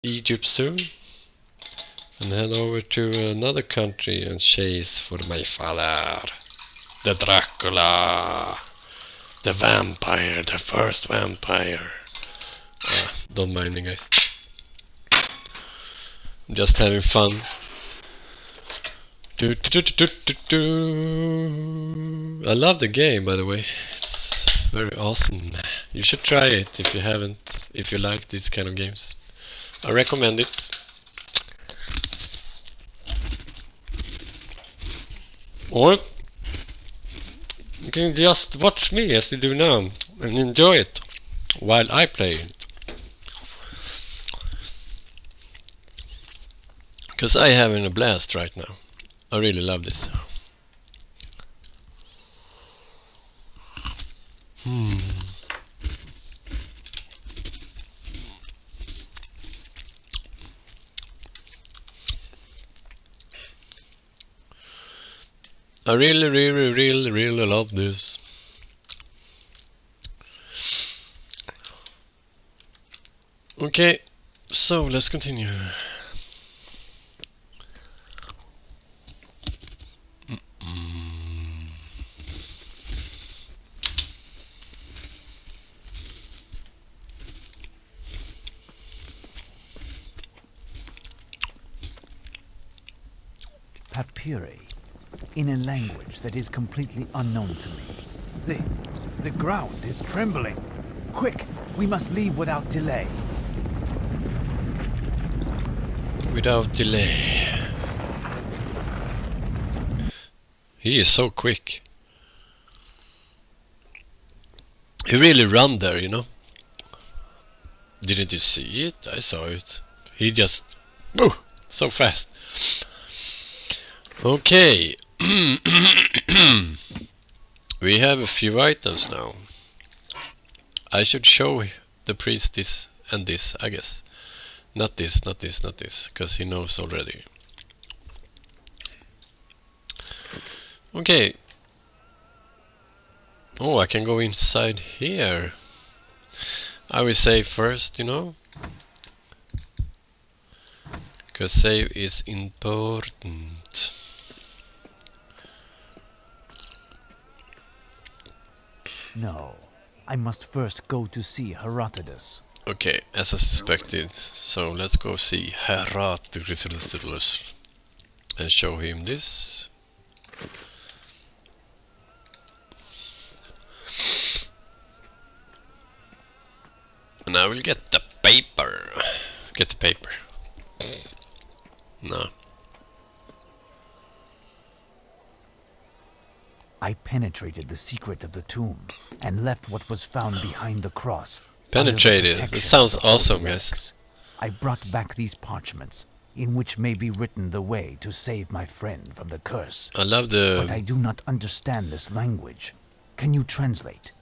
Egypt soon and head over to another country and chase for my father, the Dracula, the vampire, the first vampire. Don't mind me, guys. I'm just having fun. I love the game, by the way. It's very awesome. You should try it if you haven't, if you like these kind of games. I recommend it. Or you can just watch me as you do now and enjoy it while I play it. Because I having a blast right now. I really love this. I really love this. Okay, so let's continue. Papyri, in a language that is completely unknown to me. The ground is trembling. Quick, we must leave without delay. Without delay. He is so quick. He really ran there, you know. Didn't you see it? I saw it. He just... Woo! So fast. Okay. We have a few items now. I should show the priest this and this, I guess. Not this, because he knows already. Okay. Oh, I can go inside here. I will save first, you know. Because save is important. No, I must first go to see Herodotus. Okay, as I suspected. So let's go see Herodotus and show him this. And I will get the paper. Get the paper. No. I penetrated the secret of the tomb and left what was found behind the cross. Penetrated. It sounds awesome, guys. I brought back these parchments, in which may be written the way to save my friend from the curse. I love the... But I do not understand this language. Can you translate?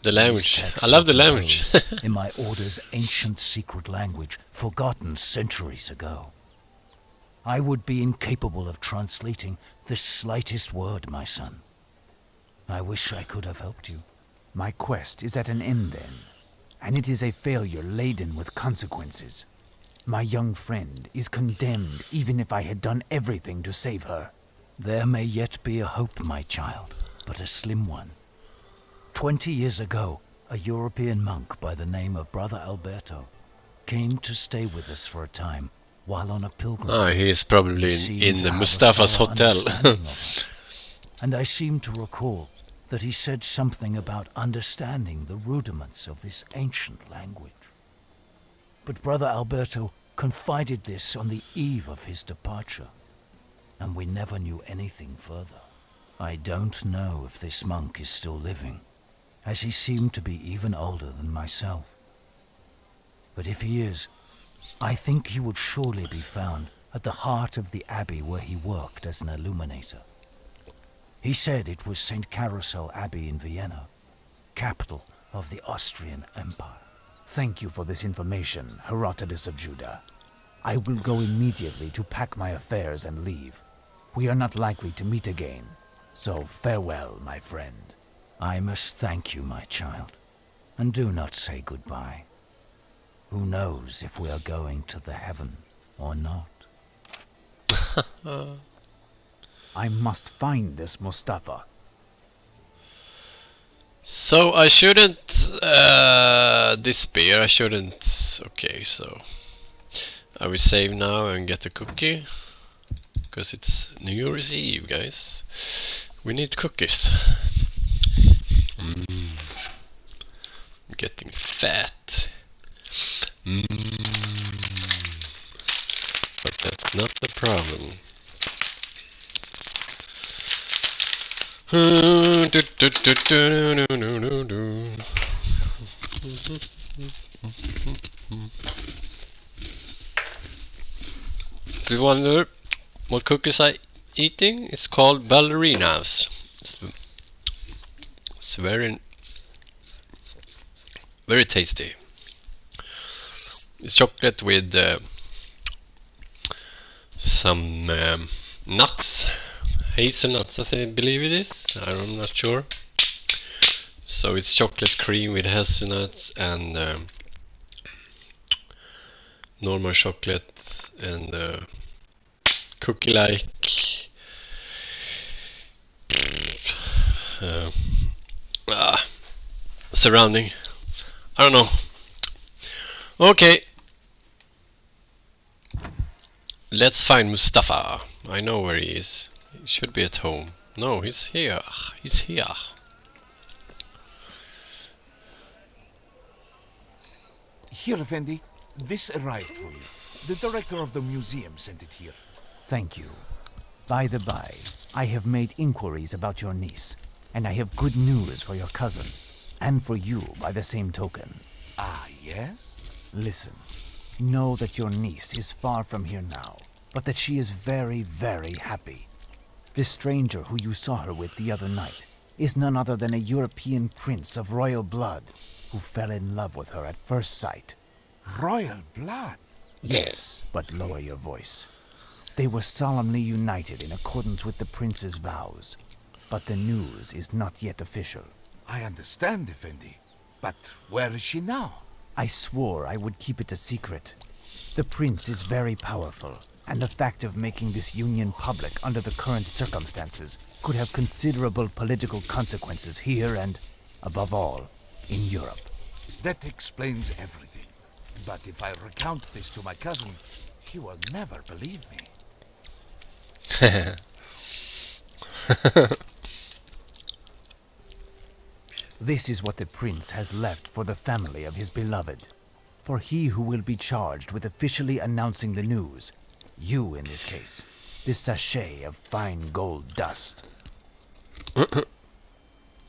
The language. I love the language. In my order's ancient secret language, forgotten centuries ago. I would be incapable of translating the slightest word, my son. I wish I could have helped you. My quest is at an end then, and it is a failure laden with consequences. My young friend is condemned even if I had done everything to save her. There may yet be a hope, my child, but a slim one. 20 years ago, a European monk by the name of Brother Alberto came to stay with us for a time while on a pilgrimage. Ah, he is probably in Mustafa's hotel. And I seem to recall that he said something about understanding the rudiments of this ancient language. But Brother Alberto confided this on the eve of his departure, and we never knew anything further. I don't know if this monk is still living, as he seemed to be even older than myself. But if he is, I think he would surely be found at the heart of the abbey where he worked as an illuminator. He said it was St. Carousel Abbey in Vienna, capital of the Austrian Empire. Thank you for this information, Herodotus of Judah. I will go immediately to pack my affairs and leave. We are not likely to meet again, so farewell, my friend. I must thank you, my child, and do not say goodbye. Who knows if we are going to the heaven or not? I must find this Mustafa. So I shouldn't despair. I shouldn't. Okay, so I will save now and get a cookie because it's New Year's Eve, guys. We need cookies. I'm getting fat. But that's not the problem. If you wonder what cookies I eating, it's called ballerinas. It's very tasty. It's chocolate with some nuts, hazelnuts I believe it is, I'm not sure. So it's chocolate cream with hazelnuts and normal chocolate and cookie like surrounding. I don't know. Okay. Let's find Mustafa. I know where he is. He should be at home. No, he's here. He's here. Here, Effendi. This arrived for you. The director of the museum sent it here. Thank you. By the by, I have made inquiries about your niece, and I have good news for your cousin, and for you by the same token. Ah, yes? Listen, know that your niece is far from here now, but that she is very, very happy. The stranger who you saw her with the other night is none other than a European prince of royal blood who fell in love with her at first sight. Royal blood? Yes, but lower your voice. They were solemnly united in accordance with the prince's vows, but the news is not yet official. I understand, Effendi. But where is she now? I swore I would keep it a secret. The prince is very powerful, and the fact of making this union public under the current circumstances could have considerable political consequences here and, above all, in Europe. That explains everything. But if I recount this to my cousin, he will never believe me. This is what the prince has left for the family of his beloved. For he who will be charged with officially announcing the news, you in this case, this sachet of fine gold dust.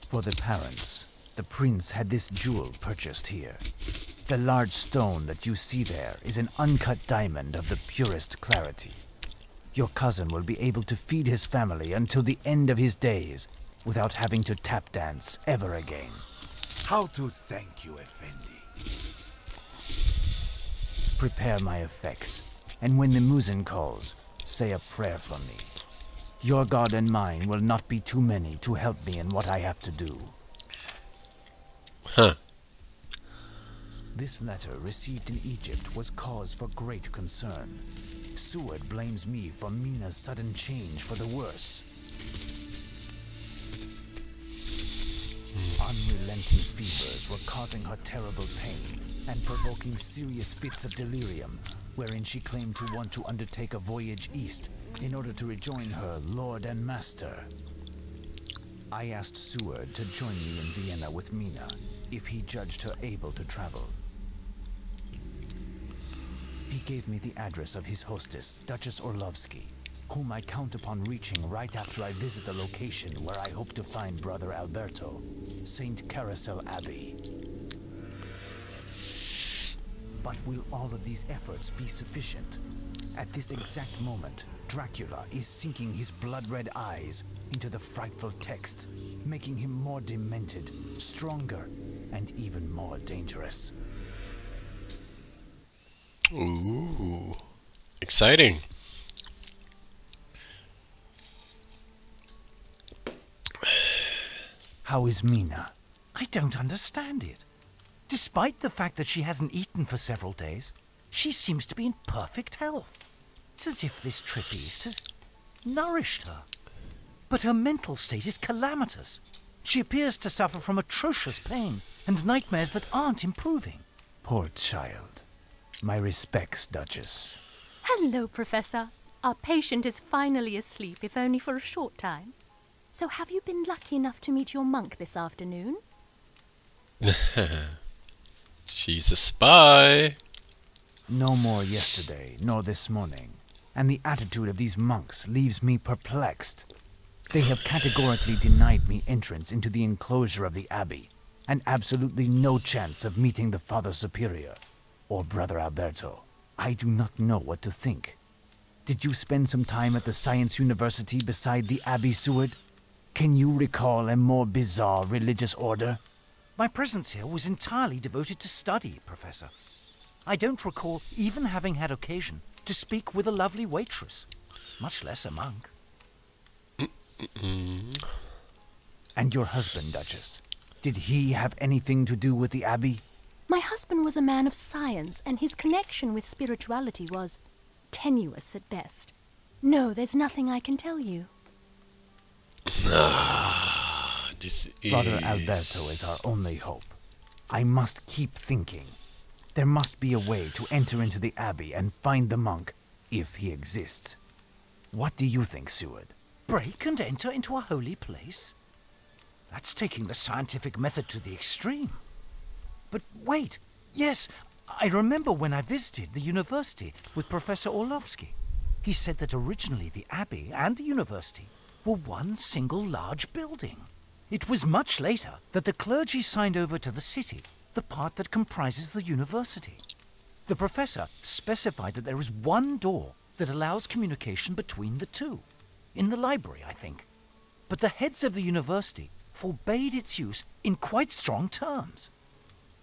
For the parents, the prince had this jewel purchased here. The large stone that you see there is an uncut diamond of the purest clarity. Your cousin will be able to feed his family until the end of his days without having to tap dance ever again. How to thank you, Effendi. Prepare my effects, and when the muezzin calls, say a prayer for me. Your God and mine will not be too many to help me in what I have to do. Huh. This letter received in Egypt was cause for great concern. Seward blames me for Mina's sudden change for the worse. Unrelenting fevers were causing her terrible pain and provoking serious fits of delirium, wherein she claimed to want to undertake a voyage east in order to rejoin her lord and master. I asked Seward to join me in Vienna with Mina, if he judged her able to travel. He gave me the address of his hostess, Duchess Orlovsky, whom I count upon reaching right after I visit the location where I hope to find Brother Alberto, St. Carousel Abbey. But will all of these efforts be sufficient? At this exact moment, Dracula is sinking his blood-red eyes into the frightful text, making him more demented, stronger, and even more dangerous. Ooh, exciting. How is Mina? I don't understand it. Despite the fact that she hasn't eaten for several days, she seems to be in perfect health. It's as if this trip east has nourished her. But her mental state is calamitous. She appears to suffer from atrocious pain and nightmares that aren't improving. Poor child. My respects, Duchess. Hello, Professor. Our patient is finally asleep, if only for a short time. So have you been lucky enough to meet your monk this afternoon? She's a spy. No more yesterday, nor this morning. And the attitude of these monks leaves me perplexed. They have categorically denied me entrance into the enclosure of the abbey, and absolutely no chance of meeting the Father Superior, or Brother Alberto. I do not know what to think. Did you spend some time at the Science University beside the Abbey, Seward? Can you recall a more bizarre religious order? My presence here was entirely devoted to study, Professor. I don't recall even having had occasion to speak with a lovely waitress, much less a monk. And your husband, Duchess? Did he have anything to do with the Abbey? My husband was a man of science, and his connection with spirituality was tenuous at best. No, there's nothing I can tell you. This is... Brother Alberto is our only hope. I must keep thinking. There must be a way to enter into the Abbey and find the monk, if he exists. What do you think, Seward? Break and enter into a holy place? That's taking the scientific method to the extreme. But wait, yes, I remember when I visited the university with Professor Orlovsky. He said that originally the Abbey and the university were one single large building. It was much later that the clergy signed over to the city the part that comprises the university. The professor specified that there is one door that allows communication between the two. In the library, I think. But the heads of the university forbade its use in quite strong terms.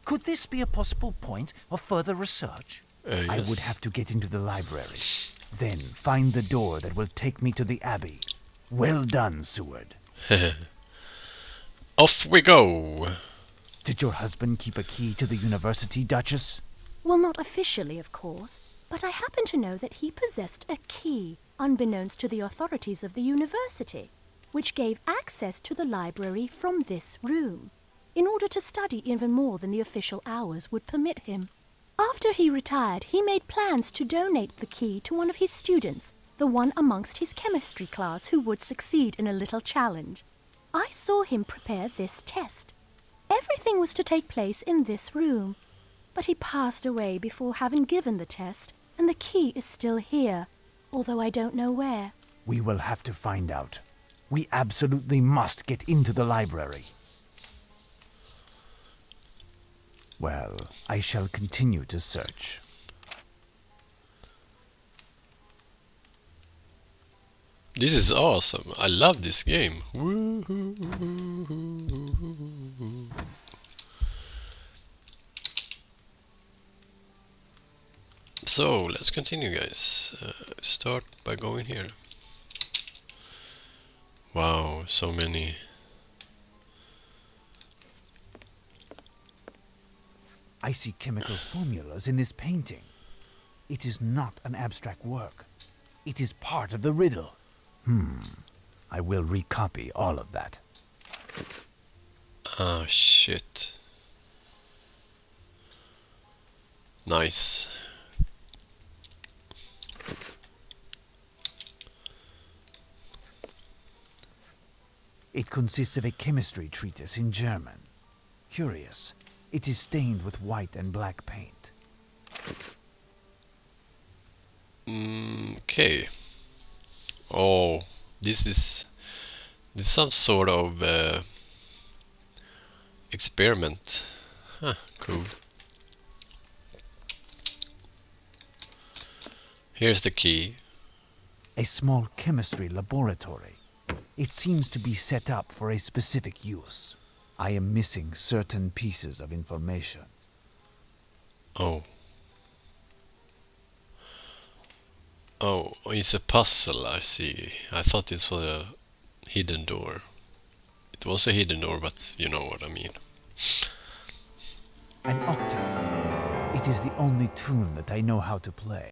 Could this be a possible point of further research? Yes. I would have to get into the library. Then find the door that will take me to the Abbey. Well done, Seward. Off we go. Did your husband keep a key to the university, Duchess? Well, not officially, of course, but I happen to know that he possessed a key, unbeknownst to the authorities of the university, which gave access to the library from this room, in order to study even more than the official hours would permit him. After he retired, he made plans to donate the key to one of his students, the one amongst his chemistry class who would succeed in a little challenge. I saw him prepare this test. Everything was to take place in this room, but he passed away before having given the test, and the key is still here, although I don't know where. We will have to find out. We absolutely must get into the library. Well, I shall continue to search. This is awesome. I love this game. Woo-hoo. So, let's continue, guys. Start by going here. Wow, so many. I see chemical formulas in this painting. It is not an abstract work. It is part of the riddle. I will recopy all of that. Ah, shit. Nice. It consists of a chemistry treatise in German. Curious. It is stained with white and black paint. Okay. Oh, this is some sort of experiment. Huh, cool. Here's the key. A small chemistry laboratory. It seems to be set up for a specific use. I am missing certain pieces of information. Oh. Oh, it's a puzzle, I see. I thought this was a hidden door. It was a hidden door, but you know what I mean. An octave. It is the only tune that I know how to play.